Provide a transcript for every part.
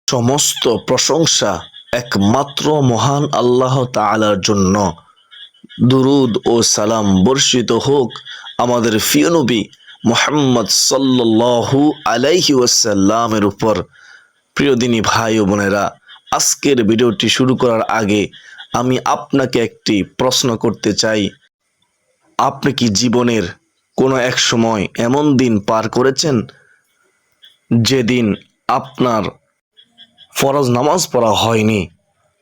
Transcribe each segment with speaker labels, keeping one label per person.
Speaker 1: সমস্ত প্রশংসা একমাত্র মহান আল্লাহ তাআলার জন্য। দুরুদ ও সালাম বর্ষিত হোক আমাদের প্রিয় নবী মুহাম্মদ সাল্লাল্লাহু আলাইহি ওয়াসাল্লামের উপর। প্রিয় দিনী ভাই ও বোনেরা, আজকের ভিডিওটি শুরু করার আগে আমি আপনাকে একটি প্রশ্ন করতে চাই। আপনি কি জীবনের কোনো এক সময় এমন দিন পার করেছেন যেদিন আপনার ফরজ নামাজ পড়া হয়নি?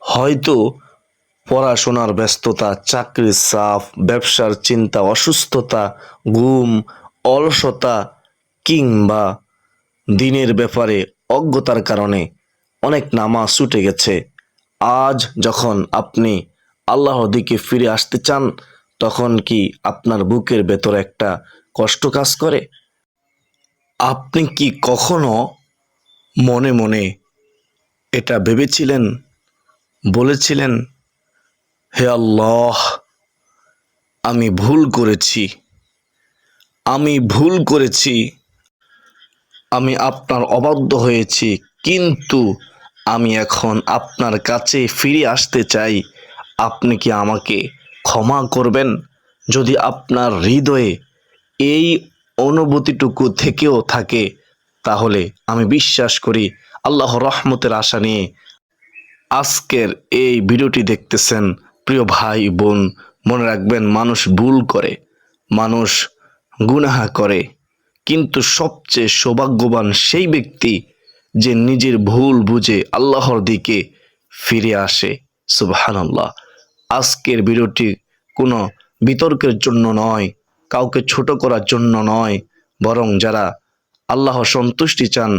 Speaker 1: হয়তো পড়াশোনার ব্যস্ততা, চাকরির চাপ, ব্যবসার চিন্তা, অসুস্থতা, ঘুম, অলসতা কিংবা দিনের ব্যাপারে অজ্ঞতার কারণে অনেক নামাজ ছুটে গেছে। আজ যখন আপনি আল্লাহর দিকে ফিরে আসতে চান, তখন কি আপনার বুকের ভেতরে একটা কষ্ট কাজ করে? আপনি কি কখনো মনে মনে এটা ভেবেছিলেন, বলেছিলেন, হে আল্লাহ, আমি ভুল করেছি, আমি ভুল করেছি, আমি আপনার অবাধ্য হয়েছি, কিন্তু আমি এখন আপনার কাছে ফিরে আসতে চাই। আপনি কি আমাকে ক্ষমা করবেন? যদি আপনার হৃদয়ে এই অনুভূতিটুকু থেকেও থাকে, তাহলে আমি বিশ্বাস করি আল্লাহর রহমতের আশা নিয়ে আজকের এই ভিডিওটি দেখতেছেন। প্রিয় ভাই বোন, মনে রাখবেন, মানুষ ভুল করে, মানুষ গুনাহ করে, কিন্তু সবচেয়ে সৌভাগ্যবান সেই ব্যক্তি যে নিজের ভুল বুঝে আল্লাহর দিকে ফিরে আসে। সুবহানাল্লাহ। আজকের ভিডিওটি কোনো বিতর্কের জন্য নয়, কাউকে ছোট করার জন্য নয়, বরং যারা আল্লাহ সন্তুষ্টি চান,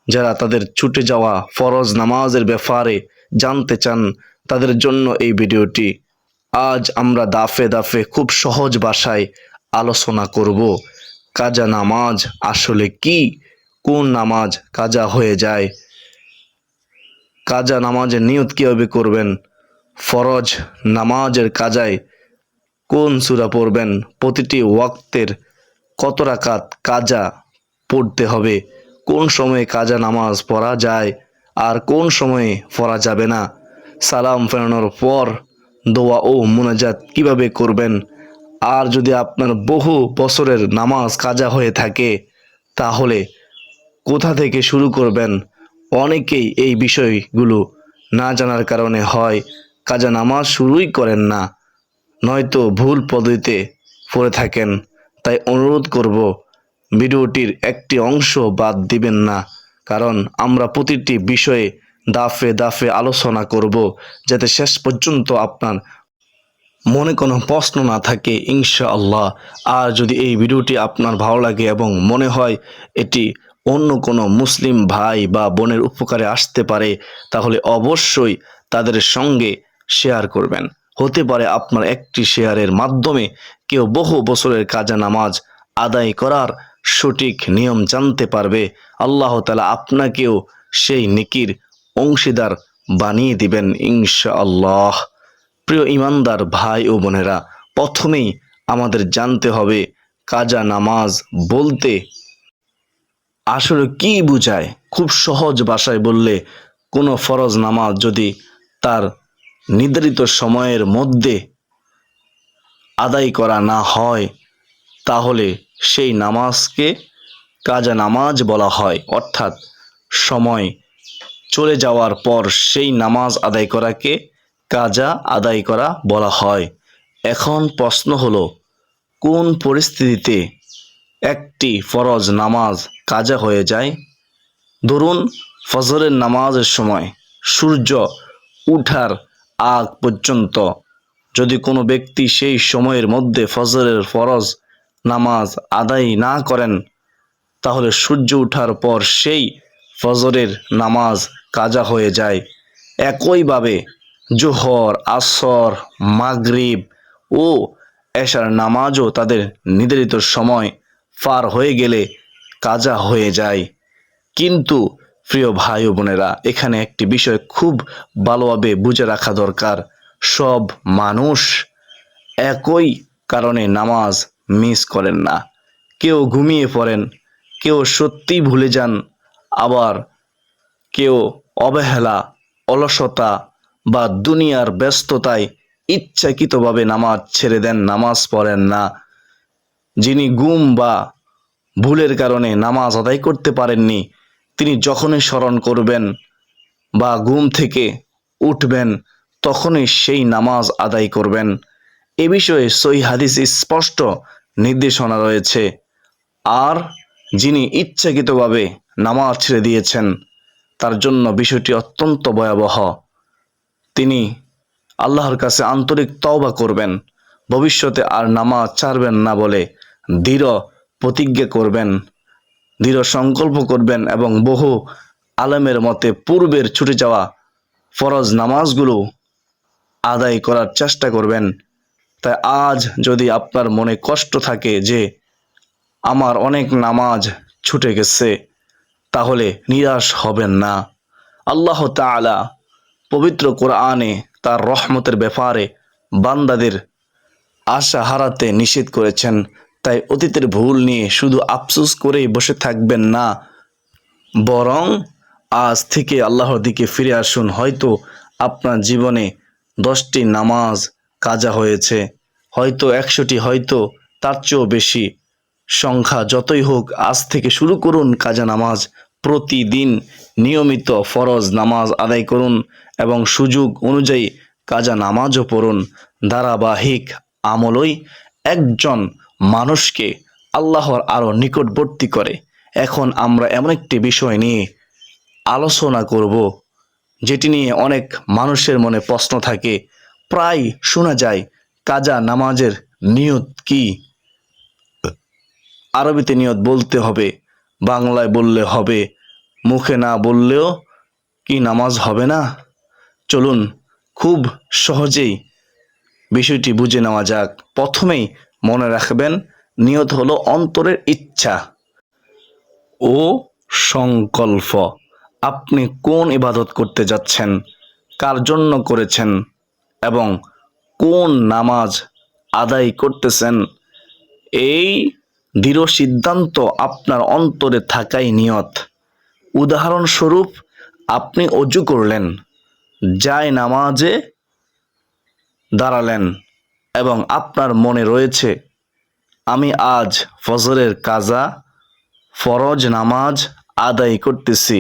Speaker 1: যারা তাদের ছুটে যাওয়া ফরজ নামাজের ব্যাপারে জানতে চান, তাদের জন্য এই ভিডিওটি। আজ আমরা দাফে দাফে খুব সহজ ভাষায় আলোচনা করব কাজা নামাজ আসলে কি, কোন নামাজ কাজা হয়ে যায়, কাজা নামাজের নিয়ত কীভাবে করবেন, ফরজ নামাজের কাজায় কোন সূরা পড়বেন, প্রতিটি ওয়াক্তের কত রাকাত কাজা পড়তে হবে, কোন সময়ে কাজা নামাজ পড়া যায় আর কোন সময়ে পড়া যাবে না, সালাম ফেরানোর পর দোয়া ও মুনাজাত কিভাবে করবেন, আর যদি আপনার বহু বছরের নামাজ কাজা হয়ে থাকে তাহলে কোথা থেকে শুরু করবেন। অনেকেই এই বিষয়গুলো না জানার কারণে হয় কাজা নামাজ শুরুই করেন না, নয়তো ভুল পদ্ধতিতে পড়ে থাকেন। তাই অনুরোধ করব, ভিডিওটির একটি অংশ বাদ দিবেন না, কারণ আমরা প্রতিটি বিষয়ে দাফে দাফে আলোচনা করব, যাতে শেষ পর্যন্ত আপনার মনে কোনো প্রশ্ন না থাকে ইনশাআল্লাহ। আর যদি এই ভিডিওটি আপনার ভালো লাগে এবং মনে হয় এটি অন্য কোনো মুসলিম ভাই বা বোনের উপকারে আসতে পারে, তাহলে অবশ্যই তাদের সঙ্গে শেয়ার করবেন। হতে পারে আপনার একটি শেয়ারের মাধ্যমে কেউ বহু বছরের কাজা নামাজ আদায় করার সঠিক নিয়ম জানতে পারবে। আল্লাহ তাআলা আপনাকেও সেই নেকির অংশীদার বানিয়ে দিবেন ইনশাআল্লাহ। প্রিয় ইমানদার ভাই ও বোনেরা, প্রথমেই আমাদের জানতে হবে কাজা নামাজ বলতে আসলে কি বোঝায়। খুব সহজ ভাষায় বললে, কোনো ফরজ নামাজ যদি তার নির্ধারিত সময়ের মধ্যে আদায় করা না হয়, তাহলে সেই নামাজকে কাজা নামাজ বলা হয়। অর্থাৎ সময় চলে যাওয়ার পর সেই নামাজ আদায় করাকে কাজা আদায় করা বলা হয়। এখন প্রশ্ন হলো, কোন পরিস্থিতিতে একটি ফরজ নামাজ কাজা হয়ে যায়? ধরুন, ফজরের নামাজের সময় সূর্য উঠার আগ পর্যন্ত যদি কোনো ব্যক্তি সেই সময়ের মধ্যে ফজরের ফরজ নামাজ আদায় না করেন, তাহলে সূর্য ওঠার পর সেই ফজরের নামাজ কাজা হয়ে যায়। একইভাবে জোহর, আসর, মাগরিব ও এশার নামাজও তাদের নির্ধারিত সময় পার হয়ে গেলে কাজা হয়ে যায়। কিন্তু প্রিয় ভাই ও বোনেরা, এখানে একটি বিষয় খুব ভালোভাবে বুঝে রাখা দরকার। সব মানুষ একই কারণে নামাজ মিস করেন না। কেউ ঘুমিয়ে পড়েন, কেউ সত্যিই ভুলে যান, আবার কেউ অবহেলা, অলসতা বা দুনিয়ার ব্যস্ততায় ইচ্ছাকৃতভাবে নামাজ ছেড়ে দেন, নামাজ পড়েন না। যিনি গুম বা ভুলের কারণে নামাজ আদায় করতে পারেননি, তিনি যখনই স্মরণ করবেন বা ঘুম থেকে উঠবেন তখনই সেই নামাজ আদায় করবেন। এ বিষয়ে সহিহ হাদিসে স্পষ্ট নির্দেশনা রয়েছে। আর যিনি ইচ্ছাকৃতভাবে নামাজ ছেড়ে দিয়েছেন তার জন্য বিষয়টি অত্যন্ত ভয়াবহ। তিনি আল্লাহর কাছে আন্তরিক তওবা করবেন, ভবিষ্যতে আর নামাজ ছাড়বেন না বলে দৃঢ় প্রতিজ্ঞা করবেন, দৃঢ় সংকল্প করবেন এবং বহু আলেমের মতে পূর্বের ছুটে যাওয়া ফরজ নামাজগুলো আদায় করার চেষ্টা করবেন। তাই আজ যদি আপনার মনে কষ্ট থাকে যে আমার অনেক নামাজ ছুটে গেছে, তাহলে নিরাশ হবেন না। আল্লাহ তাআলা পবিত্র কোরআনে তার রহমতের ব্যাপারে বান্দাদের আশা হারাতে নিষেধ করেছেন। তাই অতীতের ভুল নিয়ে শুধু আফসোস করেই বসে থাকবেন না, বরং আজ থেকে আল্লাহর দিকে ফিরে আসুন। হয়তো আপনার জীবনে 10টি নামাজ কাজা হয়েছে, হয়তো 100টি, হয়তো তার চেয়েও বেশি। সংখ্যা যতই হোক, আজ থেকে শুরু করুন কাজা নামাজ। প্রতিদিন নিয়মিত ফরজ নামাজ আদায় করুন এবং সুযোগ অনুযায়ী কাজা নামাজও পড়ুন। ধারাবাহিক আমলই একজন মানুষকে আল্লাহর আরও নিকটবর্তী করে। এখন আমরা এমন একটি বিষয় নিয়ে আলোচনা করব যেটি নিয়ে অনেক মানুষের মনে প্রশ্ন থাকে। প্রায় শোনা যায় কাজা নামাজের নিয়ত কি? আরবিতে নিয়ত বলতে হবে, বাংলায় বললে হবে, মুখে না বললেও কি নামাজ হবে না? চলুন খুব সহজেই বিষয়টি বুঝে নেওয়া যাক। প্রথমেই মনে রাখবেন, নিয়ত হলো অন্তরের ইচ্ছা ও সংকল্প। আপনি কোন ইবাদত করতে যাচ্ছেন, কার জন্য করেছেন এবং কোন নামাজ আদায় করতেছেন, এই দৃঢ় সিদ্ধান্ত আপনার অন্তরে থাকাই নিয়ত। উদাহরণস্বরূপ, আপনি অজু করলেন, যায় নামাজে দাঁড়ালেন এবং আপনার মনে রয়েছে আমি আজ ফজরের কাজা ফরজ নামাজ আদায় করতেছি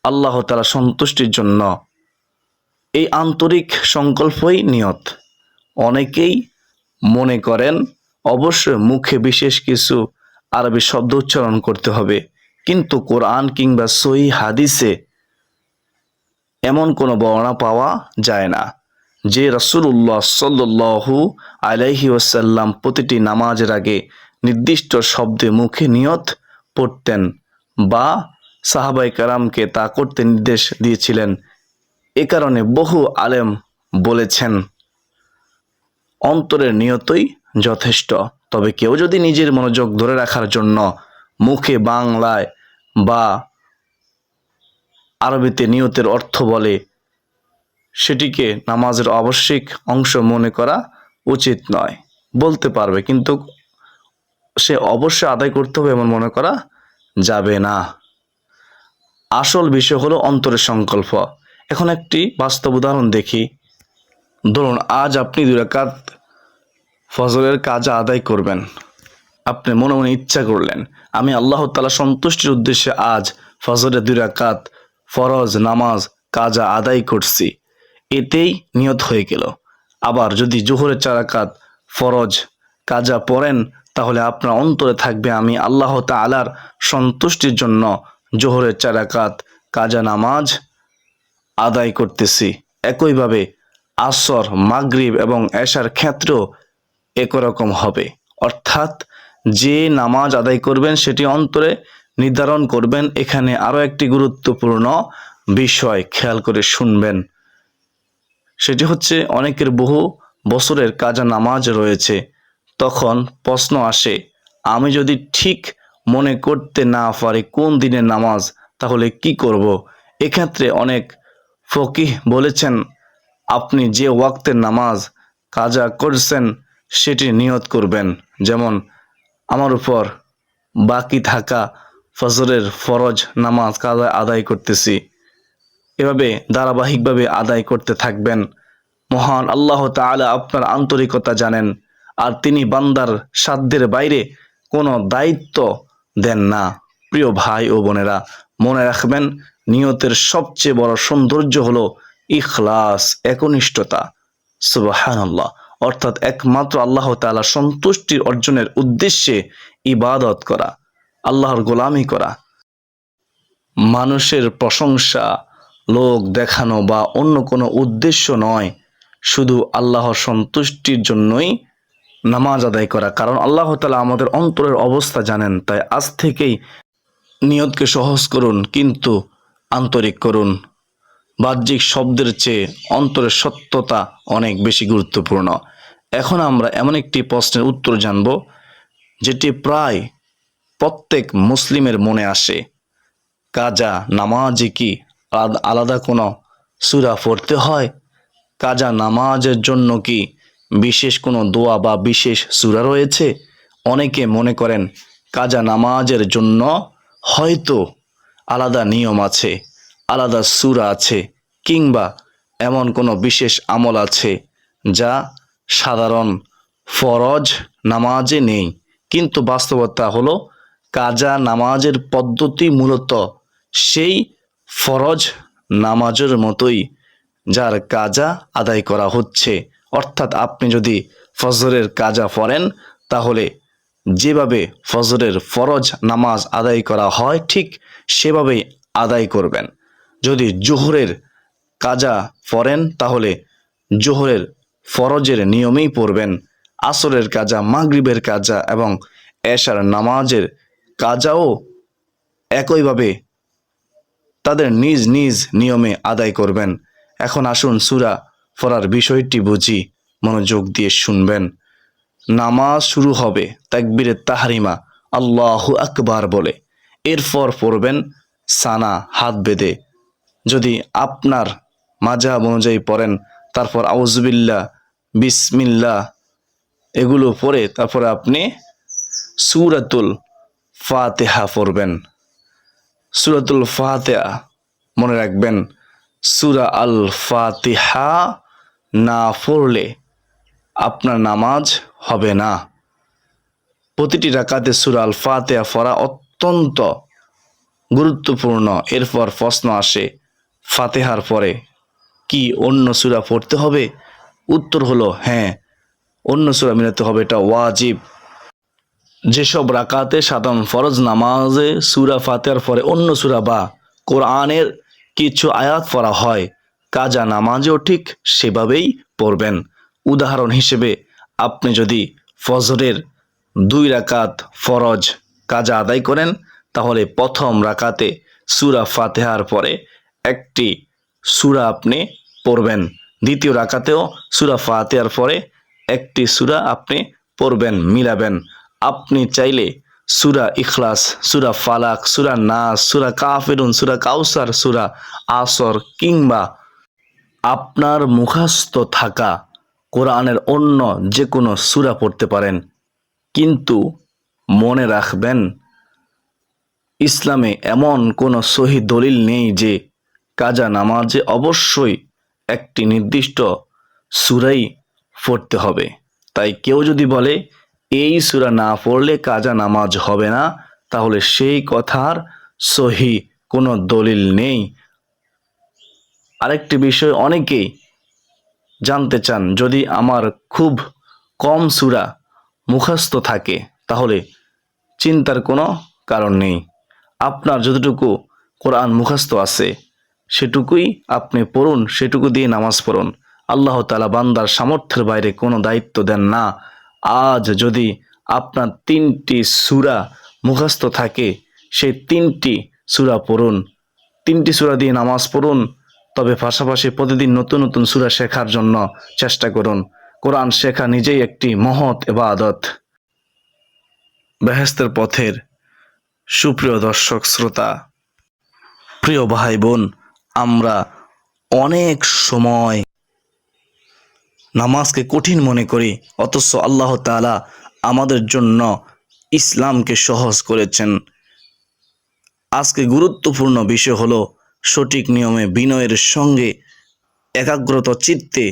Speaker 1: আল্লাহ তাআলা সন্তুষ্টির জন্য। এই আন্তরিক সংকল্পই নিয়ত। অনেকেই মনে করেন অবশ্যই মুখে বিশেষ কিছু আরবি শব্দ উচ্চারণ করতে হবে, কিন্তু কোরআন কিংবা সহিহ হাদিসে এমন কোনো বর্ণনা পাওয়া যায় না যে রাসূলুল্লাহ সাল্লাল্লাহু আলাইহি ওয়াসাল্লাম প্রতিটি নামাজের আগে নির্দিষ্ট শব্দে মুখে নিয়ত পড়তেন বা সাহাবায়ে কেরামকে তা করতে নির্দেশ দিয়েছিলেন। এ কারণে বহু আলেম বলেছেন অন্তরের নিয়তই যথেষ্ট। তবে কেউ যদি নিজের মনোযোগ ধরে রাখার জন্য মুখে বাংলায় বা আরবিতে নিয়তের অর্থ বলে, সেটিকে নামাজের আবশ্যিক অংশ মনে করা উচিত নয়। বলতে পারবে, কিন্তু সে অবশ্যই আদায় করতে হবে এমন মনে করা যাবে না। আসল বিষয় হলো অন্তরের সংকল্প। এখন একটি বাস্তব উদাহরণ দেখি। ধরুন আজ আপনি 2 রাকাত ফজরের কাজা আদায় করবেন। আপনি মনে মনে ইচ্ছা করলেন আমি আল্লাহ তাআলা সন্তুষ্টির উদ্দেশ্যে আজ ফজরের 2 রাকাত ফরজ নামাজ কাজা আদায় করছি, এতেই নিয়ত হয়ে গেল। আবার যদি জোহরের 4 রাকাত ফরজ কাজা পড়েন, তাহলে আপনার অন্তরে থাকবে আমি আল্লাহ তাআলার সন্তুষ্টির জন্য জোহরের 4 রাকাত কাজা নামাজ আদায় করতেছি। একইভাবে আসর, মাগরিব এবং এশার ক্ষেত্রেও একই রকম হবে। অর্থাৎ যে নামাজ আদায় করবেন সেটি অন্তরে নির্ধারণ করবেন। এখানে আরও একটি গুরুত্বপূর্ণ বিষয় খেয়াল করে শুনবেন, সেটি হচ্ছে অনেকের বহু বছরের কাজা নামাজ রয়েছে। তখন প্রশ্ন আসে, আমি যদি ঠিক মনে করতে না পারি কোন দিনের নামাজ, তাহলে কি করব? এক্ষেত্রে অনেক ফকিহ বলেছেন আপনি যে ওয়াক্তের নামাজ কাজা করছেন সেটি নিয়ত করবেন। যেমন আমার উপর বাকি থাকা ফজরের ফরজ নামাজ কাজা আদায় করতেছি, এভাবে ধারাবাহিকভাবে আদায় করতে থাকবেন। মহান আল্লাহ তাআলা আপনার আন্তরিকতা জানেন, আর তিনি বান্দার সাধ্যের বাইরে কোনো দায়িত্ব দেন না। প্রিয় ভাই ও বোনেরা, মনে রাখবেন, নিয়তের সবচেয়ে বড় সৌন্দর্য হলো ইখলাস, একনিষ্ঠতা। সুবহানাল্লাহ। অর্থাৎ একমাত্র আল্লাহ তাআলা সন্তুষ্টির অর্জনের উদ্দেশ্যে ইবাদত করা, আল্লাহর গোলামি করা। মানুষের প্রশংসা, লোক দেখানো বা অন্য কোনো উদ্দেশ্য নয়, শুধু আল্লাহর সন্তুষ্টির জন্যই নামাজ আদায় করা। কারণ আল্লাহ তাআলা আমাদের অন্তরের অবস্থা জানেন। তাই আজ থেকেই নিয়তকে সহজ করুন, কিন্তু আন্তরিক করুন। বাহ্যিক শব্দের চেয়ে অন্তরের সত্যতা অনেক বেশি গুরুত্বপূর্ণ। এখন আমরা এমন একটি প্রশ্নের উত্তর জানব, যেটি প্রায় প্রত্যেক মুসলিমের মনে আসে। কাজা নামাজে কি আলাদা কোনো সূরা পড়তে হয়? কাজা নামাজের জন্য কি বিশেষ কোনো দোয়া বা বিশেষ সূরা রয়েছে? অনেকে মনে করেন কাজা নামাজের জন্য হয়তো আলাদা নিয়ম আছে, আলাদা সূরা আছে, কিংবা এমন কোনো বিশেষ আমল আছে যা সাধারণ ফরজ নামাজে নেই। কিন্তু বাস্তবতা হলো কাজা নামাজের পদ্ধতি মূলত সেই ফরজ নামাজের মতোই, যার কাজা আদায় করা হচ্ছে। অর্থাৎ আপনি যদি ফজরের কাজা পড়েন, তাহলে যেভাবে ফজরের ফরজ নামাজ আদায় করা হয় ঠিক সেভাবেই আদায় করবেন। যদি জোহরের কাজা পড়েন, তাহলে জোহরের ফরজের নিয়মেই পড়বেন। আসরের কাজা, মাগরিবের কাজা এবং এশার নামাজের কাজাও একইভাবে তাদের নিজ নিজ নিয়মে আদায় করবেন। এখন আসুন সূরা পড়ার বিষয়টি বুঝি, মনোযোগ দিয়ে শুনবেন। নামাজ শুরু হবে তাকবীরে তাহরিমা আল্লাহু আকবার বলে, এরপর পড়বেন সানা হাত বেঁধে। যদি আপনার মাযহাব অনুযায়ী পড়েন, তারপর আউযুবিল্লাহ, বিসমিল্লাহ এগুলো পড়ে তারপরে আপনি সূরাতুল ফাতিহা পড়বেন। সূরাতুল ফাতিহা মনে রাখবেন, সূরা আল ফাতিহা না পড়লে আপনার নামাজ হবে না। প্রতিটি রাকাতে সূরা আল ফাতিহা পড়া অত্যন্ত গুরুত্বপূর্ণ। এরপর প্রশ্ন আসে, ফাতিহার পরে কি অন্য সূরা পড়তে হবে? উত্তর হলো হ্যাঁ, অন্য সূরা মিলাতে হবে, এটা ওয়াজিব। যেসব রাকাতে সাধারণ ফরজ নামাজে সূরা ফাতিহার পরে অন্য সূরা বা কোরআনের কিছু আয়াত পড়া হয়, কাজা নামাজেও ঠিক সেভাবেই পড়বেন। উদাহরণ হিসেবে, আপনি যদি ফজরের 2 রাকাত ফরজ কাজা আদায় করেন, তাহলে প্রথম রাকাতে সূরা ফাতিহার পরে একটি সূরা আপনি পড়বেন। দ্বিতীয় রাকাতেও সূরা ফাতিহার পরে একটি সূরা আপনি পড়বেন, মিলাবেন। আপনি চাইলে সূরা ইখলাস, সূরা ফালাক, সূরা নাস, সূরা কাফিরুন, সূরা কাউসার, সূরা আসর কিংবা আপনার মুখস্থ থাকা কোরআনের অন্য যে কোনো সূরা পড়তে পারেন। কিন্তু মনে রাখবেন, ইসলামে এমন কোনো সহি দলিল নেই যে কাজা নামাজে অবশ্যই একটি নির্দিষ্ট সূরাই পড়তে হবে। তাই কেউ যদি বলে এই সূরা না পড়লে কাজা নামাজ হবে না, তাহলে সেই কথার সহি কোনো দলিল নেই। আরেকটি বিষয় অনেকেই জানতে চান, যদি আমার খুব কম সূরা মুখস্থ থাকে, তাহলে চিন্তার কোনো কারণ নেই। আপনার যতটুকু কোরআন মুখস্থ আছে সেটুকুই আপনি পড়ুন, সেটুকু দিয়ে নামাজ পড়ুন। আল্লাহ তাআলা বান্দার সামর্থ্যের বাইরে কোনো দায়িত্ব দেন না। আজ যদি আপনার 3টি সূরা মুখস্থ থাকে, সেই 3টি সূরা পড়ুন, 3টি সূরা দিয়ে নামাজ পড়ুন। তবে পাশাপাশি প্রতিদিন নতুন নতুন সূরা শেখার জন্য চেষ্টা করুন। কোরআন শেখা নিজেই একটি মহৎ ইবাদত। বেহেশতের পথের সুপ্রিয় দর্শক শ্রোতা, প্রিয় ভাই বোন, আমরা অনেক সময় নামাজকে কঠিন মনে করি, অথচ আল্লাহ তাআলা আমাদের জন্য ইসলামকে সহজ করেছেন। আজকে গুরুত্বপূর্ণ বিষয় হলো সঠিক নিয়মে বিনয়ের সঙ্গে একাগ্রত চিত্তে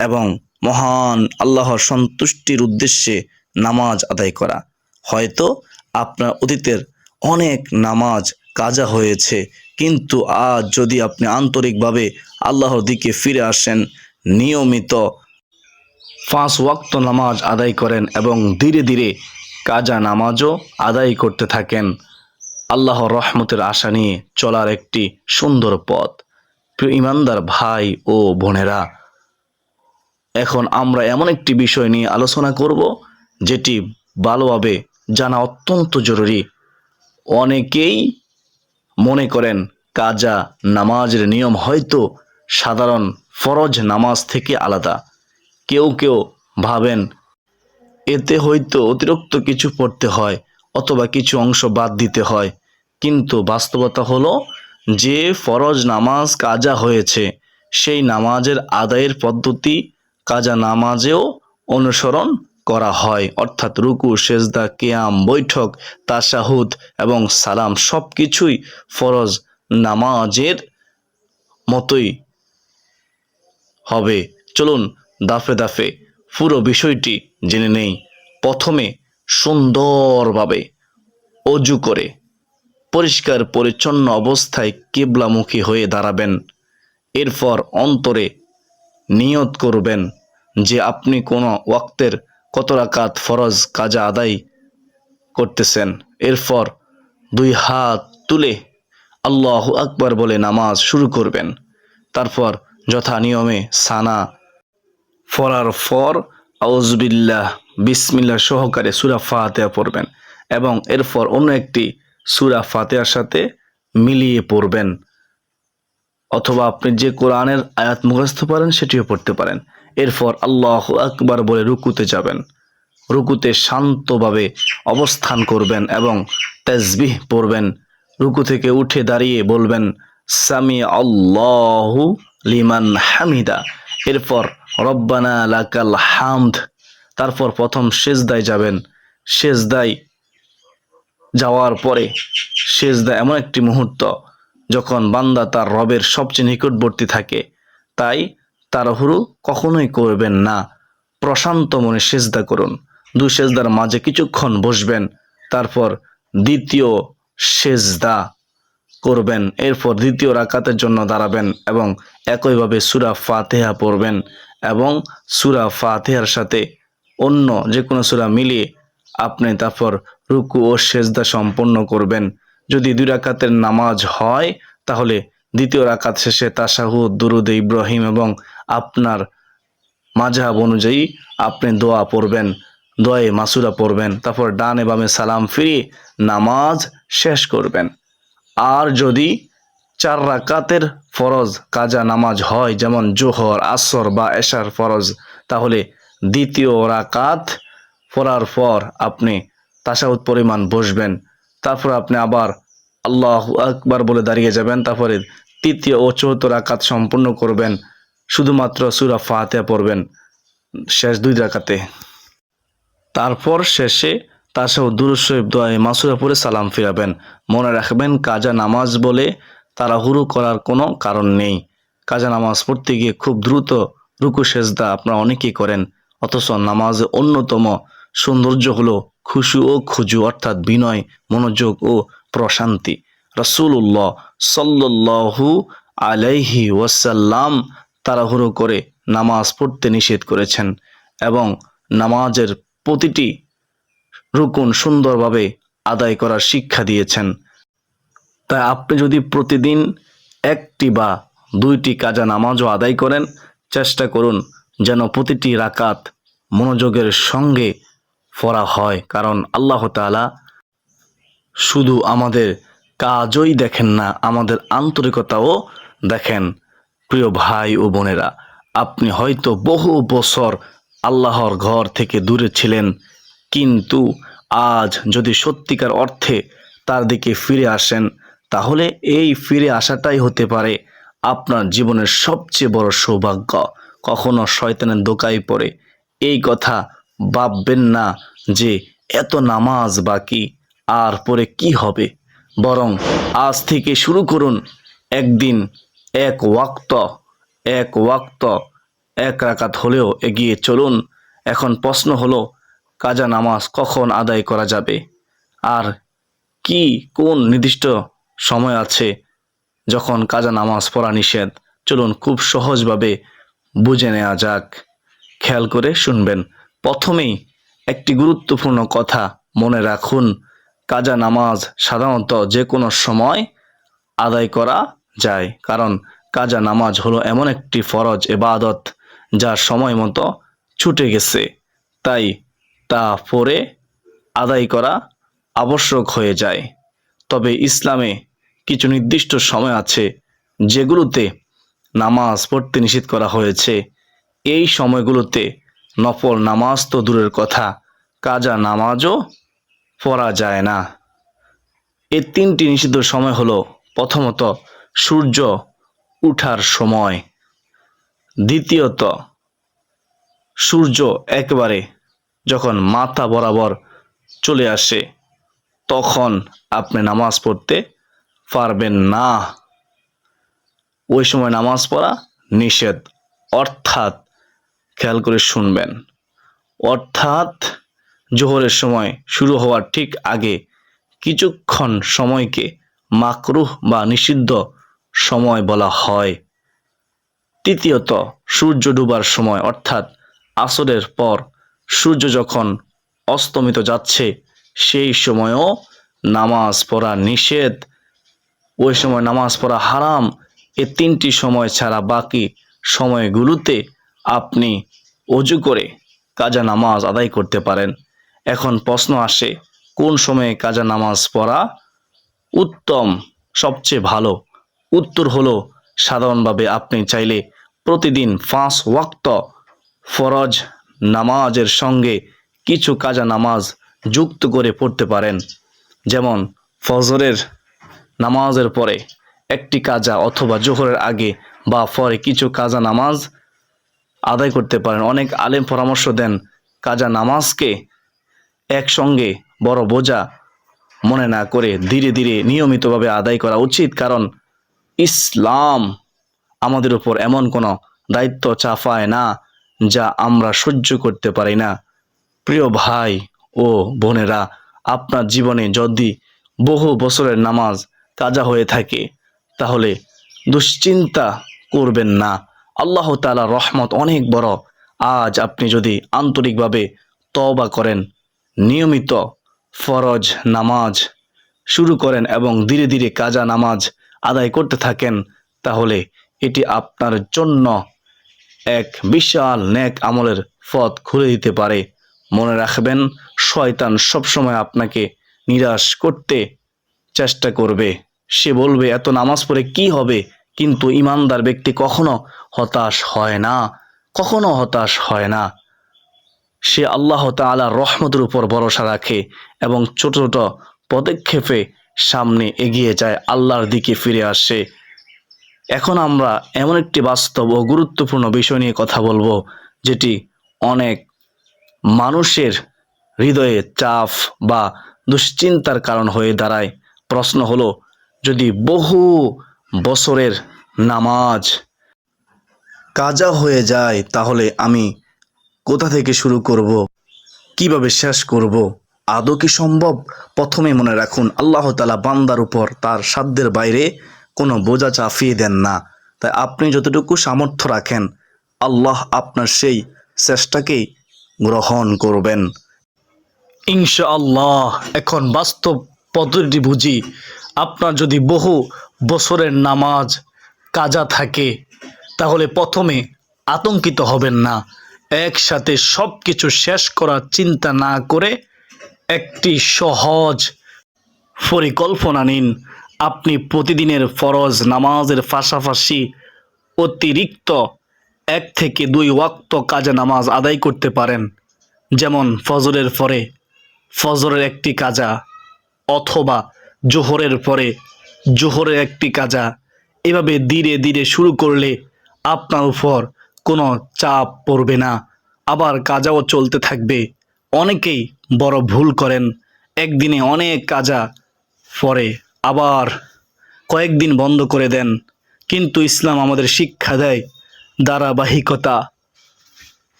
Speaker 1: এবং মহান আল্লাহর সন্তুষ্টির উদ্দেশ্যে নামাজ আদায় করা। হয়তো আপনার অতীতের অনেক নামাজ কাজা হয়েছে, কিন্তু আজ যদি আপনি আন্তরিকভাবে আল্লাহর দিকে ফিরে আসেন, নিয়মিত 5 ওয়াক্ত নামাজ আদায় করেন এবং ধীরে ধীরে কাজা নামাজও আদায় করতে থাকেন, আল্লাহর রহমতের আশা নিয়ে চলার একটি সুন্দর পথ। প্রিয় ইমানদার ভাই ও বোনেরা, এখন আমরা এমন একটি বিষয় নিয়ে আলোচনা করব যেটি ভালোভাবে জানা অত্যন্ত জরুরি। অনেকেই মনে করেন কাজা নামাজের নিয়ম হয়তো সাধারণ ফরজ নামাজ থেকে আলাদা। কেউ কেউ ভাবেন এতে হয়তো অতিরিক্ত কিছু পড়তে হয় অথবা কিছু অংশ বাদ দিতে হয়, কিন্তু বাস্তবতা হলো যে ফরজ নামাজ কাজা হয়েছে সেই নামাজের আদায়ের পদ্ধতি কাজা নামাজেও অনুসরণ করা হয়, অর্থাৎ রুকু, সেজদা, কিয়াম, বৈঠক, তাশাহুদ এবং সালাম সব কিছুই ফরজ নামাজের মতোই হবে। চলুন দাফে দাফে পুরো বিষয়টি জেনে নেই। প্রথমে সুন্দরভাবে অজু করে পরিষ্কার পরিচ্ছন্ন অবস্থায় কিবলামুখী হয়ে দাঁড়াবেন। এরপর অন্তরে নিয়ত করবেন যে আপনি কোনো ওয়াক্তের কত রাকাত ফরজ কাজা আদায় করতেছেন। এরপর 2 হাত তুলে আল্লাহু আকবার বলে নামাজ শুরু করবেন। তারপর যথা নিয়মে সানা পড়ার পর আউযুবিল্লাহ বিসমিল্লাহ সহকারে সূরা ফাতিহা পড়বেন এবং এরপর অন্য একটি সূরা ফাতিহার সাথে মিলিয়ে পড়বেন, অথবা আপনি যে কোরআনের আয়াত মুখস্থ পারেন সেটিও পড়তে পারেন। এরপর আল্লাহু আকবার বলে রুকুতে যাবেন। রুকুতে শান্তভাবে অবস্থান করবেন এবং তাসবিহ পড়বেন। রুকু থেকে উঠে দাঁড়িয়ে বলবেন সামি আল্লাহু লিমান হামিদা। এরপর রব্বানা লাকাল হামদ। তারপর প্রথম সেজদায় যাবেন। সেজদায় যাওয়ার পরে সেজদা এমন একটি মুহূর্ত যখন বান্দা তার রবের সবচেয়ে নিকটবর্তী থাকে, তাই তাড়াহুড়ো কখনোই করবেন না। প্রশান্ত মনে সেজদা করুন। 2 সেজদার মাঝে কিছুক্ষণ বসবেন, তারপর দ্বিতীয় সেজদা করবেন। এরপর দ্বিতীয় রাকাতের জন্য দাঁড়াবেন এবং একইভাবে সূরা ফাতিহা পড়বেন এবং সূরা ফাতিহার সাথে অন্য যে কোনো সূরা মিলিয়ে আপনি তারপর রুকু ও সেজদা সম্পন্ন করবেন। যদি 2 রাকাতের নামাজ হয় তাহলে দ্বিতীয় রাকাত শেষে তাশাহুদ, দুরুদ ইব্রাহিম এবং আপনার মাযহাব অনুযায়ী আপনি দোয়া পড়বেন, দোয়ায়ে মাসুরা পড়বেন। তারপর ডানে বামে সালাম ফিরিয়ে নামাজ শেষ করবেন। আর যদি 4 রাকাতের ফরজ কাজা নামাজ হয়, যেমন জোহর, আসর বা এশার ফরজ, তাহলে দ্বিতীয় রাকাত পড়ার পর আপনি তাশাহুদ পরিমাণ বসবেন। তারপর আপনি আবার আল্লাহু আকবার বলে দাঁড়িয়ে যাবেন। তারপরে তৃতীয় ও চতুর্থ রাকাত সম্পূর্ণ করবেন, শুধুমাত্র সূরা ফাতিহা পড়বেন শেষ 2 রাকাতে। তারপর শেষে তাশাহুদ, দুরূদ শরীফ, দোয়ায়ে মাসুরা পড়ে সালাম ফিরাবেন। মনে রাখবেন কাজা নামাজ বলে তাড়াহুড়ো করার কোনো কারণ নেই। কাজা নামাজ পড়তে গিয়ে খুব দ্রুত রুকু সেজদা আপনারা অনেকেই করেন, অথচ নামাজের অন্যতম সৌন্দর্য হলো খুশু ও খুজু, অর্থাৎ বিনয়, মনোযোগ ও প্রশান্তি। রাসূলুল্লাহ সাল্লাল্লাহু আলাইহি ওয়াসাল্লাম তাড়াহুড়ো করে নামাজ পড়তে নিষেধ করেছেন এবং নামাজের প্রতিটি রুকুন সুন্দরভাবে আদায় করার শিক্ষা দিয়েছেন। তাই আপনি যদি প্রতিদিন 1টি বা 2টি কাজা নামাজও আদায় করেন, চেষ্টা করুন যেন প্রতিটি রাকাত মনোযোগের সঙ্গে পড়া হয়, কারণ আল্লাহ তাআলা শুধু আমাদের কাজই দেখেন না, আমাদের আন্তরিকতাও দেখেন। প্রিয় ভাই ও বোনেরা, আপনি হয়তো বহু বছর আল্লাহর ঘর থেকে দূরে ছিলেন, কিন্তু আজ যদি সত্যিকার অর্থে তার দিকে ফিরে আসেন, তাহলে এই ফিরে আসাটাই হতে পারে আপনার জীবনের সবচেয়ে বড় সৌভাগ্য। কখনো শয়তানের দোকায় পড়ে এই কথা ভাববেন না যে এত নামাজ বাকি, আর পরে কি হবে। বরং আজ থেকে শুরু করুন একদিন এক ওয়াক্ত এক রাকাত হলেও এগিয়ে চলুন। এখন প্রশ্ন হলো, কাজা নামাজ কখন আদায় করা যাবে, আর কি কোন নির্দিষ্ট সময় আছে যখন কাজা নামাজ পড়া নিষেধ? চলুন খুব সহজভাবে বুঝে নেওয়া যাক। খেয়াল করে শুনবেন। প্রথমেই একটি গুরুত্বপূর্ণ কথা মনে রাখুন, কাজা নামাজ সাধারণত যে কোনো সময় আদায় করা যায়, কারণ কাজা নামাজ হলো এমন একটি ফরজ ইবাদত যা সময় মতো ছুটে গেছে, তাই তা পরে আদায় করা আবশ্যক হয়ে যায়। তবে ইসলামে কিছু নির্দিষ্ট সময় আছে যেগুলোতে নামাজ পড়তে নিষেধ করা হয়েছে। এই সময়গুলোতে নফল নামাজ তো দূরের কথা, কাজা নামাজও পড়া যায় না। এই তিনটি নিষিদ্ধ সময় হলো, প্রথমত সূর্য উঠার সময়, দ্বিতীয়ত সূর্য একেবারে যখন মাথা বরাবর চলে আসে তখন আপনি নামাজ পড়তে পারবেন না, ওই সময় নামাজ পড়া নিষেধ। অর্থাৎ খেয়াল করে শুনবেন, অর্থাৎ জোহরের সময় শুরু হওয়ার ঠিক আগে কিছুক্ষণ সময়কে মাকরুহ বা নিষিদ্ধ সময় বলা হয়। তৃতীয়ত সূর্য ডুবার সময়, অর্থাৎ আসরের পর সূর্য যখন অস্তমিত যাচ্ছে সেই সময়ও নামাজ পড়া নিষেধ, ওই সময় নামাজ পড়া হারাম। এ তিনটি সময় ছাড়া বাকি সময়গুলোতে আপনি অজু করে কাজা নামাজ আদায় করতে পারেন। এখন প্রশ্ন আসে, কোন সময়ে কাজা নামাজ পড়া উত্তম, সবচেয়ে ভালো? উত্তর হলো, সাধারণভাবে আপনি চাইলে প্রতিদিন 5 ওয়াক্ত ফরজ নামাজের সঙ্গে কিছু কাজা নামাজ যুক্ত করে পড়তে পারেন। যেমন ফজরের নামাজের পরে একটি কাজা, অথবা জোহরের আগে বা পরে কিছু কাজা নামাজ আদায় করতে পারেন। অনেক আলেম পরামর্শ দেন কাজা নামাজকে একসঙ্গে বড় বোঝা মনে না করে ধীরে ধীরে নিয়মিতভাবে আদায় করা উচিত, কারণ ইসলাম আমাদের উপর এমন কোনো দায়িত্ব চাপায় না যা আমরা সহ্য করতে পারি না। প্রিয় ভাই ও বোনেরা, আপনার জীবনে যদি বহু বছরের নামাজ কাজা হয়ে থাকে তাহলে দুশ্চিন্তা করবেন না, আল্লাহ তাআলার রহমত অনেক বড়। আজ আপনি যদি আন্তরিকভাবে তওবা করেন, নিয়মিত ফরজ নামাজ শুরু করেন এবং ধীরে ধীরে কাজা নামাজ আদায় করতে থাকেন, তাহলে এটি আপনার জন্য এক বিশাল নেক আমলের পথ খুলে দিতে পারে। মনে রাখবেন, শয়তান সবসময় আপনাকে নিরাশ করতে চেষ্টা করবে। সে বলবে এত নামাজ পড়ে কি হবে, কিন্তু ইমানদার ব্যক্তি কখনো হতাশ হয় না, কখনো হতাশ হয় না। সে আল্লাহ তাআলার রহমতের উপর ভরসা রাখে এবং ছোট ছোট পদক্ষেপে সামনে এগিয়ে যায়, আল্লাহর দিকে ফিরে আসে। এখন আমরা এমন একটি বাস্তব ও গুরুত্বপূর্ণ বিষয় নিয়ে কথা বলবো, যেটি অনেক মানুষের হৃদয়ে চাপ বা দুশ্চিন্তার কারণ হয়ে দাঁড়ায়। প্রশ্ন হলো, যদি বহু বছরের নামাজ কাজা হয়ে যায় তাহলে আমি কোথা থেকে শুরু করব, কিভাবে শেষ করব, আদৌ কি সম্ভব? প্রথমে মনে রাখুন, আল্লাহ তাআলা বান্দার উপর তার সাধ্যের বাইরে কোনো বোঝা চাপিয়ে দেন না। তাই আপনি যতটুকু সামর্থ্য রাখেন, আল্লাহ আপনার সেই চেষ্টাকেই গ্রহণ করবেন ইনশাআল্লাহ। এখন বাস্তব পদ্ধতি বুঝি। আপনার যদি বহু বছরের নামাজ কাজা থাকে তাহলে প্রথমে আতঙ্কিত হবেন না, একসাথে সব কিছু শেষ করার চিন্তা না করে একটি সহজ পরিকল্পনা নিন। আপনি প্রতিদিনের ফরজ নামাজের পাশাপাশি অতিরিক্ত 1 থেকে 2 ওয়াক্ত কাজা নামাজ আদায় করতে পারেন। যেমন ফজরের পরে ফজরের একটি কাজা, অথবা জোহরের পরে জোহরের একটি কাজা। এভাবে ধীরে ধীরে শুরু করলে আপনার উপর কোনো চাপ পড়বে না, আবার কাজাও চলতে থাকবে। অনেকেই বড় ভুল করেন, একদিনে অনেক কাজা পরে আবার কয়েকদিন বন্ধ করে দেন। কিন্তু ইসলাম আমাদের শিক্ষা দেয়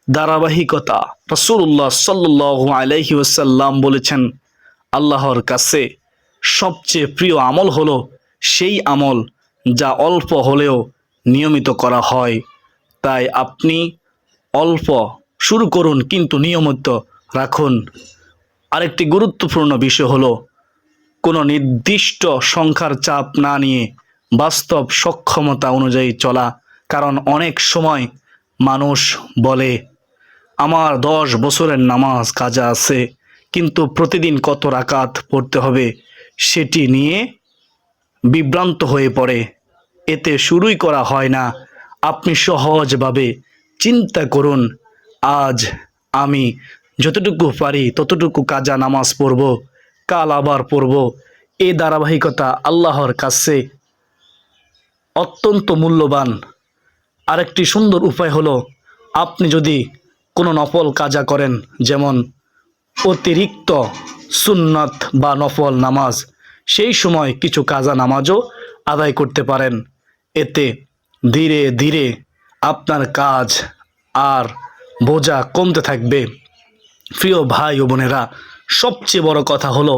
Speaker 1: ধারাবাহিকতা। রাসূলুল্লাহ সাল্লাল্লাহু আলাইহি ওয়াসাল্লাম বলেছেন, আল্লাহর কাছে সবচেয়ে প্রিয় আমল হলো সেই আমল যা অল্প হলেও নিয়মিত করা হয়। তাই আপনি অল্প শুরু করুন, কিন্তু নিয়মিত রাখুন। আরেকটি গুরুত্বপূর্ণ বিষয় হলো কোনো নির্দিষ্ট সংখ্যার চাপ না নিয়ে বাস্তব সক্ষমতা অনুযায়ী চলা। কারণ অনেক সময় মানুষ বলে, আমার 10 বছরের নামাজ কাজা আছে, কিন্তু প্রতিদিন কত রাকাত পড়তে হবে সেটি নিয়ে বিভ্রান্ত হয়ে পড়ে। এতে শুরুই করা হয় না। আপনি সহজভাবে চিন্তা করুন, আজ আমি যতটুকু পারি ততটুকু কাজা নামাজ পড়ব, কাল আবার পড়ব। এই ধারাবাহিকতা আল্লাহর কাছে অত্যন্ত মূল্যবান। আরেকটি সুন্দর উপায় হলো, আপনি যদি কোনো নফল কাজা করেন, যেমন অতিরিক্ত সুন্নাত বা নফল নামাজ, সেই সময় কিছু কাজা নামাজও আদায় করতে পারেন। এতে ধীরে ধীরে আপনার কাজ আর বোঝা কমতে থাকবে। প্রিয় ভাই ও বোনেরা, সবচেয়ে বড় কথা হলো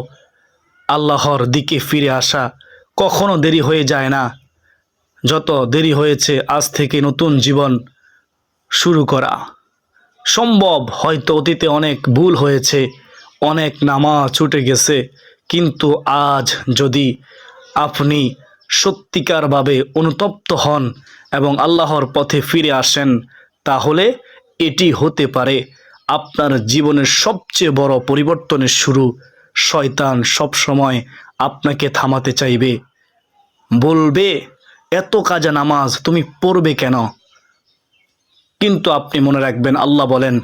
Speaker 1: আল্লাহর দিকে ফিরে আসা কখনো দেরি হয়ে যায় না। যত দেরি হয়েছে, আজ থেকে নতুন জীবন শুরু করা সম্ভব। হয়তো অতীতে অনেক ভুল হয়েছে, অনেক নামাজ ছুটে গেছে, কিন্তু আজ যদি আপনি সত্যিকারভাবে অনুতপ্ত হন এবং আল্লাহর পথে ফিরে আসেন, তাহলে এটি হতে পারে আপনার জীবনের সবচেয়ে বড় পরিবর্তনের শুরু। শয়তান সবসময় আপনাকে থামাতে চাইবে, বলবে, এত কাজা নামাজ তুমি পড়বে কেন? কিন্তু আপনি মনে রাখবেন, আল্লাহ বলেন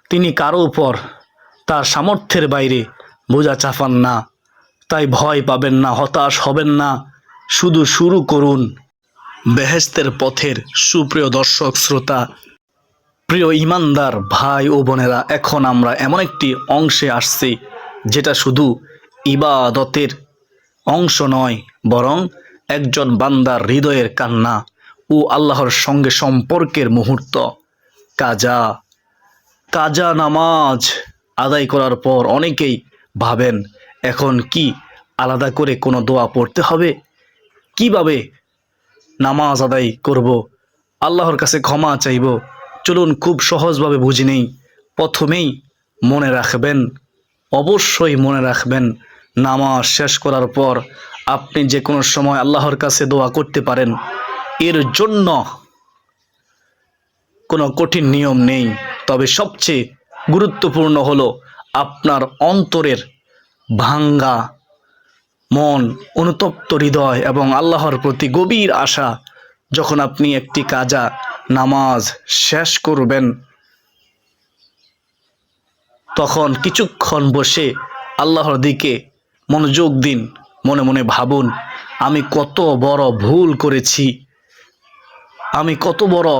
Speaker 1: তিনি কারো উপর তার সামর্থ্যের বাইরে বোঝা চাপান না। তাই ভয় পাবেন না, হতাশ হবেন না, শুধু শুরু করুন বেহেশতের পথের। সুপ্রিয় দর্শক শ্রোতা, প্রিয় ইমানদার ভাই ও বোনেরা, এখন আমরা এমন একটি অংশে আসছি যেটা শুধু ইবাদতের অংশ নয়, বরং একজন বান্দার হৃদয়ের কান্না ও আল্লাহর সঙ্গে সম্পর্কের মুহূর্ত। কাজা নামাজ আদায় করার পর অনেকেই ভাবেন, এখন কি আলাদা করে কোনো দোয়া পড়তে হবে? কিভাবে নামাজ আদায় করব? আল্লাহর কাছে ক্ষমা চাইব? চলুন খুব সহজভাবে বুঝে নেই। প্রথমেই অবশ্যই মনে রাখবেন, নামাজ শেষ করার পর আপনি যে কোনো সময় আল্লাহর কাছে দোয়া করতে পারেন। এর জন্য কোনো কঠিন নিয়ম নেই, তবে সবচেয়ে গুরুত্বপূর্ণ হলো আপনার অন্তরের ভাঙ্গা মন, অনুতপ্ত হৃদয় এবং আল্লাহর প্রতি গভীর আশা। যখন আপনি একটি কাজা নামাজ শেষ করবেন, তখন কিছুক্ষণ বসে আল্লাহর দিকে মনোযোগ দিন। মনে মনে ভাবুন, আমি কত বড় ভুল করেছি, আমি কত বড়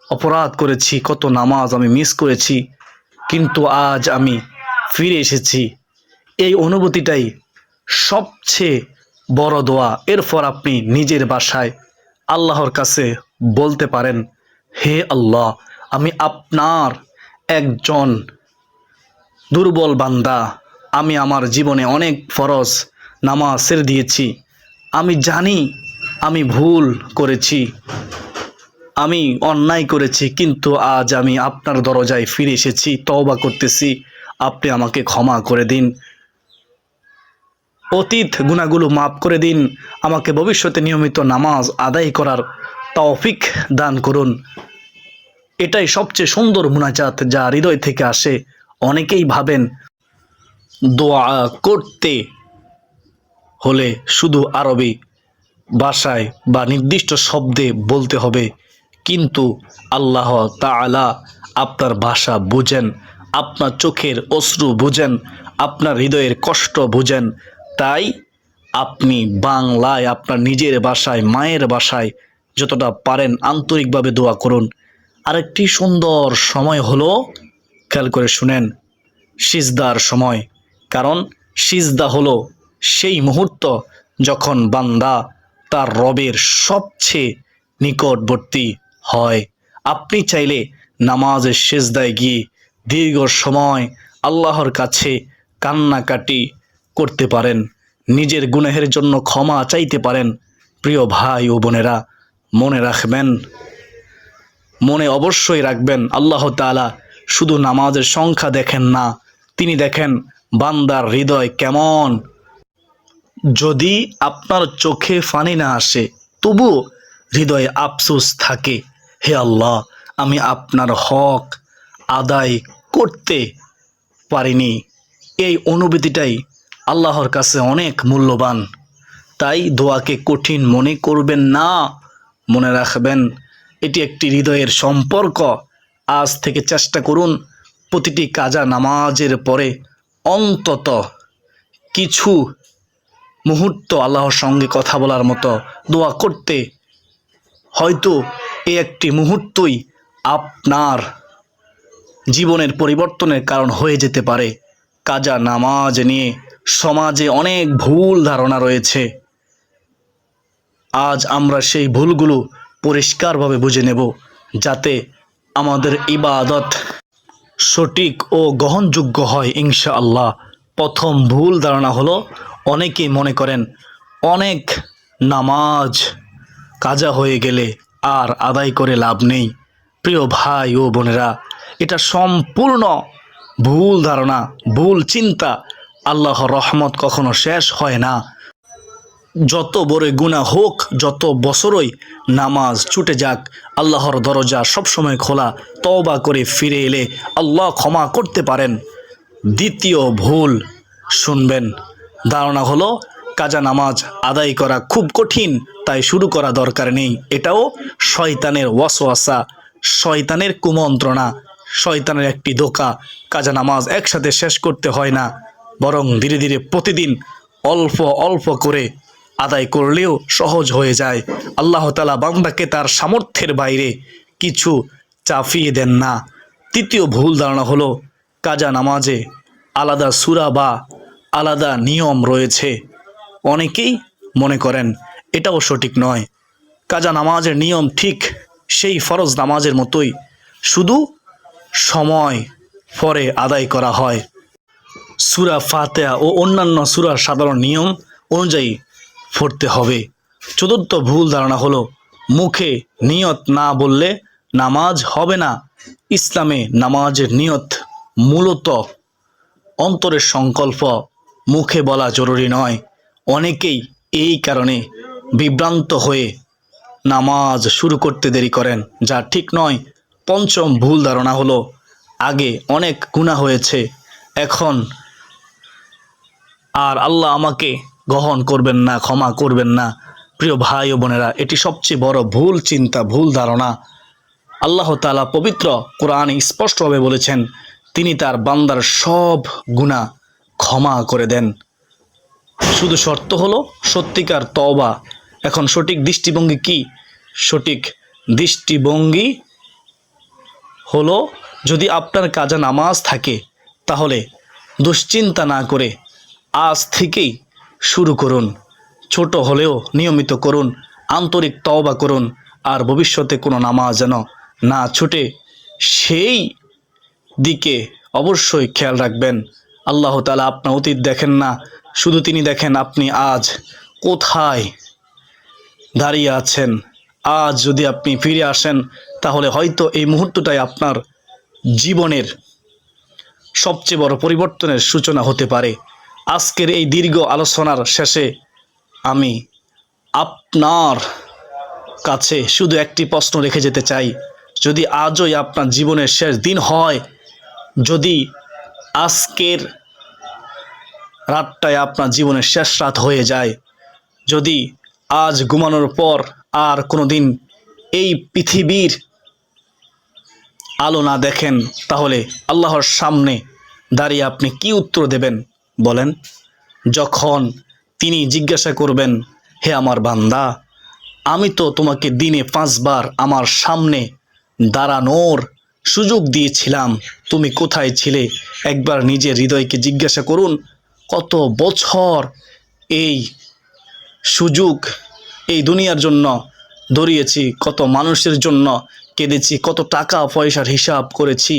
Speaker 1: অপরাধ করেছি, কত নামাজ আমি মিস করেছি, কিন্তু আজ আমি ফিরে এসেছি। এই অনুভূতিটাই সবচেয়ে বড় দোয়া। এরপর আপনি নিজের ভাষায় আল্লাহর কাছে বলতে পারেন, হে আল্লাহ, আমি আপনার একজন দুর্বল বান্দা। আমি আমার জীবনে অনেক ফরজ নামাজ ছেড়ে দিয়েছি। আমি জানি আমি ভুল করেছি, আমি অন্যায় করেছি, কিন্তু আজ আমি আপনার দরজায় ফিরে এসেছি, তওবা করতেছি। আপনি আমাকে ক্ষমা করে দিন, অতীত গুনাহগুলো মাফ করে দিন, আমাকে ভবিষ্যতে নিয়মিত নামাজ আদায় করার তৌফিক দান করুন। এটাই সবচেয়ে সুন্দর মুনাজাত, যা হৃদয় থেকে আসে। অনেকেই ভাবেন দোয়া করতে হলে শুধু আরবি ভাষায় বা নির্দিষ্ট শব্দে বলতে হবে, কিন্তু আল্লাহ তাআলা আপনার ভাষা বুঝেন, আপনার চোখের অশ্রু বুঝেন, আপনার হৃদয়ের কষ্ট বুঝেন। তাই আপনি বাংলায়, আপনার নিজের ভাষায়, মায়ের ভাষায় যতটা পারেন আন্তরিকভাবে দোয়া করুন। আরেকটি সুন্দর সময় হলো, খেয়াল করে শুনেন, সিজদার সময়। কারণ সিজদা হলো সেই মুহূর্ত যখন বান্দা তার রবের সবচেয়ে নিকটবর্তী হয়। আপনি চাইলে নামাজের সেজদায় গিয়ে দীর্ঘ সময় আল্লাহর কাছে কান্নাকাটি করতে পারেন, নিজের গুনাহের জন্য ক্ষমা চাইতে পারেন। প্রিয় ভাই ও বোনেরা, মনে রাখবেন, মনে অবশ্যই রাখবেন, আল্লাহ তাআলা শুধু নামাজের সংখ্যা দেখেন না, তিনি দেখেন বান্দার হৃদয় কেমন। যদি আপনার চোখে পানি না আসে তবুও হৃদয়ে আফসোস থাকে, হে আল্লাহ, আমি আপনার হক আদায় করতে পারিনি, এই অনুভূতিটাই আল্লাহর কাছে অনেক মূল্যবান। তাই দোয়াকে কঠিন মনে করবেন না, মনে রাখবেন এটি একটি হৃদয়ের সম্পর্ক। আজ থেকে চেষ্টা করুন প্রতিটি কাজা নামাজের পরে অন্তত কিছু মুহূর্ত আল্লাহর সঙ্গে কথা বলার মতো দোয়া করতে। হয়তো এই একটি মুহূর্তই আপনার জীবনের পরিবর্তনের কারণ হয়ে যেতে পারে। কাজা নামাজ নিয়ে সমাজে অনেক ভুল ধারণা রয়েছে। আজ আমরা সেই ভুলগুলো পরিষ্কারভাবে বুঝে নেব, যাতে আমাদের ইবাদত সঠিক ও গ্রহণযোগ্য হয় ইনশাআল্লাহ। প্রথম ভুল ধারণা হলো, অনেকেই মনে করেন অনেক নামাজ কাজা হয়ে গেলে আর আদায় করে লাভ নেই। প্রিয় ভাই ও বোনেরা, এটা সম্পূর্ণ ভুল ধারণা, ভুল চিন্তা। আল্লাহর রহমত কখনো শেষ হয় না। যত বড় গুনাহ হোক, যত বছরই নামাজ ছুটে যাক, আল্লাহর দরজা সবসময় খোলা। তওবা করে ফিরে এলে আল্লাহ ক্ষমা করতে পারেন। দ্বিতীয় ভুল শুনবেন, ধারণা হলো কাজা নামাজ আদায় করা খুব কঠিন, তাই শুরু করা দরকার নেই। এটাও শয়তানের ওয়াসওয়াসা, শয়তানের কুমন্ত্রণা, শয়তানের একটি ধোঁকা। কাজা নামাজ একসাথে শেষ করতে হয় না, বরং ধীরে ধীরে প্রতিদিন অল্প অল্প করে আদায় করলেও সহজ হয়ে যায়। আল্লাহ তাআলা বান্দাকে তার সামর্থ্যের বাইরে কিছু চাপিয়ে দেন না। তৃতীয় ভুল ধারণা হলো কাজা নামাজে আলাদা সূরা বা আলাদা নিয়ম রয়েছে। অনেকেই মনে করেন এটাও সঠিক নয়। কাজা নামাজের নিয়ম ঠিক সেই ফরজ নামাজের মতোই, শুধু সময় পরে আদায় করা হয়। সূরা ফাতিহা ও অন্যান্য সূরার সাধারণ নিয়ম অনুযায়ী পড়তে হবে। চতুর্থ ভুল ধারণা হলো মুখে নিয়ত না বললে নামাজ হবে না। ইসলামে নামাজের নিয়ত মূলত অন্তরের সংকল্প, মুখে বলা জরুরি নয়। অনেকেই এই কারণে বিভ্রান্ত হয়ে নামাজ শুরু করতে দেরি করেন, যা ঠিক নয়। পঞ্চম ভুল ধারণা হলো আগে অনেক গুনাহ হয়েছে, এখন আর আল্লাহ আমাকে গ্রহণ করবেন না, ক্ষমা করবেন না। প্রিয় ভাই ও বোনেরা, এটি সবচেয়ে বড় ভুল চিন্তা, ভুল ধারণা। আল্লাহ তাআলা পবিত্র কোরআনে স্পষ্টভাবে বলেছেন, তিনি তার বান্দার সব গুনাহ ক্ষমা করে দেন। শুধু শর্ত হলো সত্যিকার তওবা। এখন সঠিক দৃষ্টিভঙ্গি কি? সঠিক দৃষ্টিভঙ্গি হলো, যদি আপনার কাজা নামাজ থাকে তাহলে দুশ্চিন্তা না করে আজ থেকেই শুরু করুন। ছোট হলেও নিয়মিত করুন, আন্তরিক তওবা করুন, আর ভবিষ্যতে কোনো নামাজ যেন না ছুটে সেই দিকে অবশ্যই খেয়াল রাখবেন। আল্লাহ তাআলা আপনার অতীত দেখেন না, শুধু তিনি দেখেন আপনি আজ কোথায় দাঁড়িয়ে আছেন। আজ যদি আপনি ফিরে আসেন তাহলে হয়তো এই মুহূর্তটাই আপনার জীবনের সবচেয়ে বড় পরিবর্তনের সূচনা হতে পারে। আজকের এই দীর্ঘ আলোচনার শেষে আমি আপনার কাছে শুধু একটি প্রশ্ন রেখে যেতে চাই। যদি আজই আপনার জীবনের শেষ দিন হয়, যদি আজকের রাতটায় আপনার জীবনের শেষ রাত হয়ে যায়, যদি আজ ঘুমানোর পর আর কোনো দিন এই পৃথিবীর আলো না দেখেন, তাহলে আল্লাহর সামনে দাঁড়িয়ে আপনি কি উত্তর দেবেন বলেন? যখন তিনি জিজ্ঞাসা করবেন, হে আমার বান্দা, আমি তো তোমাকে দিনে 5 বার আমার সামনে দাঁড়ানোর সুযোগ দিয়েছিলাম, তুমি কোথায় ছিলে? একবার নিজের হৃদয়কে জিজ্ঞাসা করুন, কত বছর এই সুযোগ এই দুনিয়ার জন্য দৌড়িয়েছি, কত মানুষের জন্য কেঁদেছি, কত টাকা পয়সার হিসাব করেছি,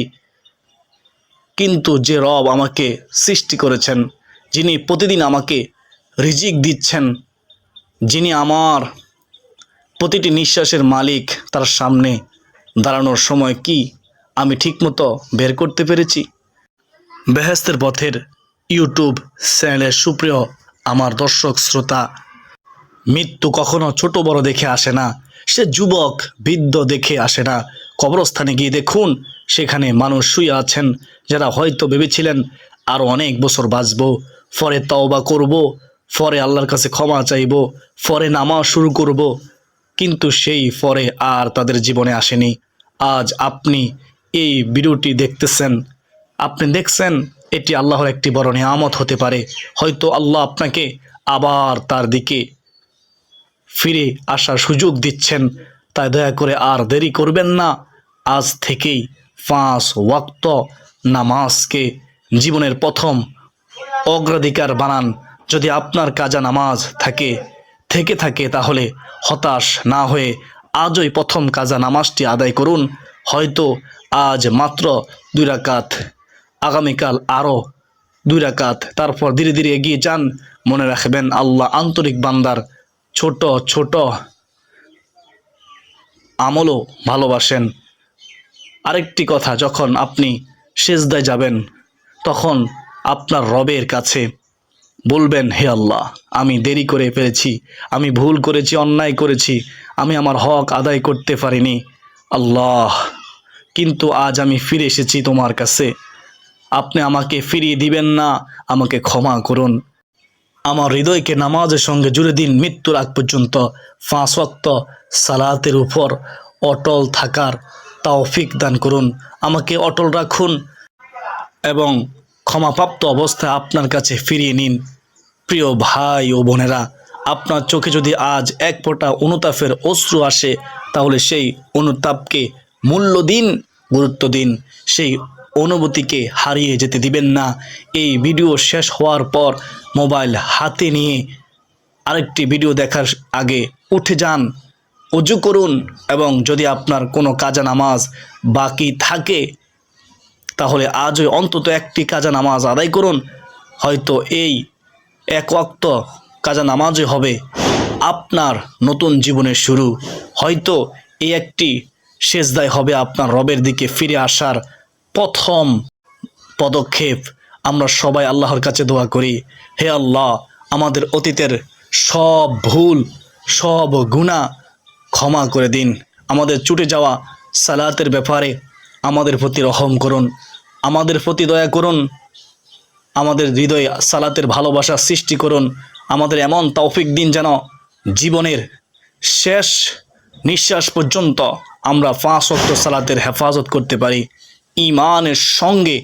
Speaker 1: কিন্তু যে রব আমাকে সৃষ্টি করেছেন, যিনি প্রতিদিন আমাকে রিজিক দিচ্ছেন, যিনি আমার প্রতিটি নিঃশ্বাসের মালিক, তার সামনে দাঁড়ানোর সময় কি আমি ঠিকমতো বের করতে পেরেছি? বেহেশতের পথের ইউটিউব চ্যানেলের সুপ্রিয় আমার দর্শক শ্রোতা, মৃত্যু কখনো ছোট বড় দেখে আসে না, সে যুবক বৃদ্ধ দেখে আসে না। কবরস্থানে গিয়ে দেখুন, সেখানে মানুষ শুয়ে আছেন যারা হয়তো ভেবেছিলেন আরও অনেক বছর বাঁচব, পরে তওবা করব, পরে আল্লাহর কাছে ক্ষমা চাইব, পরে নামাজ শুরু করব, কিন্তু সেই পরে আর তাদের জীবনে আসেনি। আজ আপনি এই ভিডিওটি দেখতেছেন, আপনি দেখছেন, এটি আল্লাহর একটি বড় নিয়ামত হতে পারে। হয়তো আল্লাহ আপনাকে আবার তার দিকে ফিরে আসার সুযোগ দিচ্ছেন, তাই দয়া করে আর দেরি করবেন না। আজ থেকেই 5 ওয়াক্ত নামাজকে জীবনের প্রথম অগ্রাধিকার বানান। যদি আপনার কাজা নামাজ থেকে থাকে তাহলে হতাশ না হয়ে আজই প্রথম কাজা নামাজটি আদায় করুন। হয়তো আজ মাত্র 2 রাকাত, আগামীকাল আরও 2 রাকাত, তারপর ধীরে ধীরে এগিয়ে যান। মনে রাখবেন, আল্লাহ আন্তরিক বান্দার ছোট ছোট আমলও ভালোবাসেন। আরেকটি কথা, যখন আপনি সেজদায় যাবেন তখন আপনার রবের কাছে বলবেন, হে আল্লাহ, আমি দেরি করে ফেলেছি, আমি ভুল করেছি, অন্যায় করেছি, আমি আমার হক আদায় করতে পারিনি আল্লাহ, কিন্তু আজ আমি ফিরে এসেছি তোমার কাছে, আপনি আমাকে ফিরিয়ে দিবেন না, আমাকে ক্ষমা করুন। আমার হৃদয়কে নামাজের সঙ্গে জুড়ে দিন। মৃত্যুর আগ পর্যন্ত 5 ওয়াক্ত সালাতের উপর অটল থাকার তৌফিক দান করুন। আমাকে অটল রাখুন এবং ক্ষমাপ্রাপ্ত অবস্থায় আপনার কাছে ফিরিয়ে নিন। প্রিয় ভাই ও বোনেরা, আপনার চোখে যদি আজ এক ফোঁটা অনুতাপের অশ্রু আসে, তাহলে সেই অনুতাপকে মূল্য দিন, গুরুত্ব দিন, সেই অনুভূতিকে হারিয়ে যেতে দিবেন না। এই ভিডিও শেষ হওয়ার পর মোবাইল হাতে নিয়ে আরেকটি ভিডিও দেখার আগে উঠে যান, ওযু করুন, এবং যদি আপনার কোনো কাজা নামাজ বাকি থাকে তাহলে আজই অন্তত একটি কাজা নামাজ আদায় করুন। হয়তো এই 1 ওয়াক্ত কাজা নামাজই হবে আপনার নতুন জীবনের শুরু। হয়তো এই একটি সেজদাই হবে আপনার রবের দিকে ফিরে আসার প্রথম পদক্ষেপ। আমরা সবাই আল্লাহর কাছে দোয়া করি, হে আল্লাহ, আমাদের অতীতের সব ভুল, সব গুনাহ ক্ষমা করে দিন। আমাদের ছুটে যাওয়া সালাতের ব্যাপারে আমাদের প্রতি রহম করুন, আমাদের প্রতি দয়া করুন, আমাদের হৃদয়ে সালাতের ভালোবাসা সৃষ্টি করুন। আমাদের এমন তৌফিক দিন যেন জীবনের শেষ নিঃশ্বাস পর্যন্ত আমরা 5 ওয়াক্ত সালাতের হেফাজত করতে পারি, ঈমানের সঙ্গে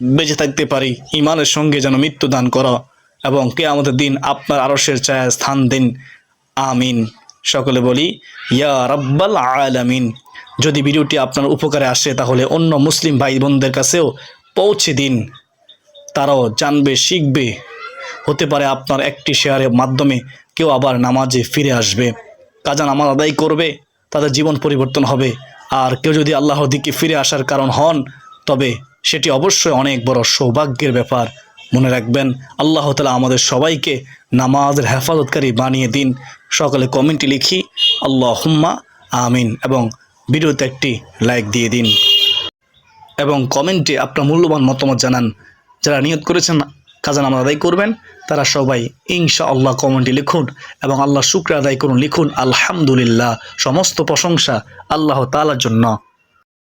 Speaker 1: বেঁচে থাকতে পারি, ঈমানের সঙ্গে যেন মৃত্যু দান করো এবং কিয়ামতের দিন আপনার আরশের ছায়ায় স্থান দিন। আমিন। সকলে বলি ইয়া রাব্বাল আলামিন। যদি ভিডিওটি আপনার উপকারে আসে তাহলে অন্য মুসলিম ভাই বোনদের কাছেও পৌঁছে দিন, তারাও জানবে, শিখবে। হতে পারে আপনার একটি শেয়ারের মাধ্যমে কেউ আবার নামাজে ফিরে আসবে, কাজা নামাজ আদায় করবে, তাদের জীবন পরিবর্তন হবে। আর কেউ যদি আল্লাহর দিকে ফিরে আসার কারণ হন, তবে সেটি অবশ্যই অনেক বড় সৌভাগ্যের ব্যাপার। মনে রাখবেন, আল্লাহ তাআলা আমাদের সবাইকে নামাজের হেফাজতকারী বানিয়ে দিন। সকলে কমেন্টে লিখি আল্লাহুম্মা আমিন এবং ভিডিওতে একটি লাইক দিয়ে দিন এবং কমেন্টে আপনার মূল্যবান মতামত জানান। যারা নিয়ত করেছেন কাজা নামাজ আদায় করবেন তারা সবাই ইনশাআল্লাহ কমেন্টে লিখুন এবং আল্লাহ শুকর আদায় করুন, লিখুন আলহামদুলিল্লাহ। সমস্ত প্রশংসা আল্লাহ তাআলার জন্য।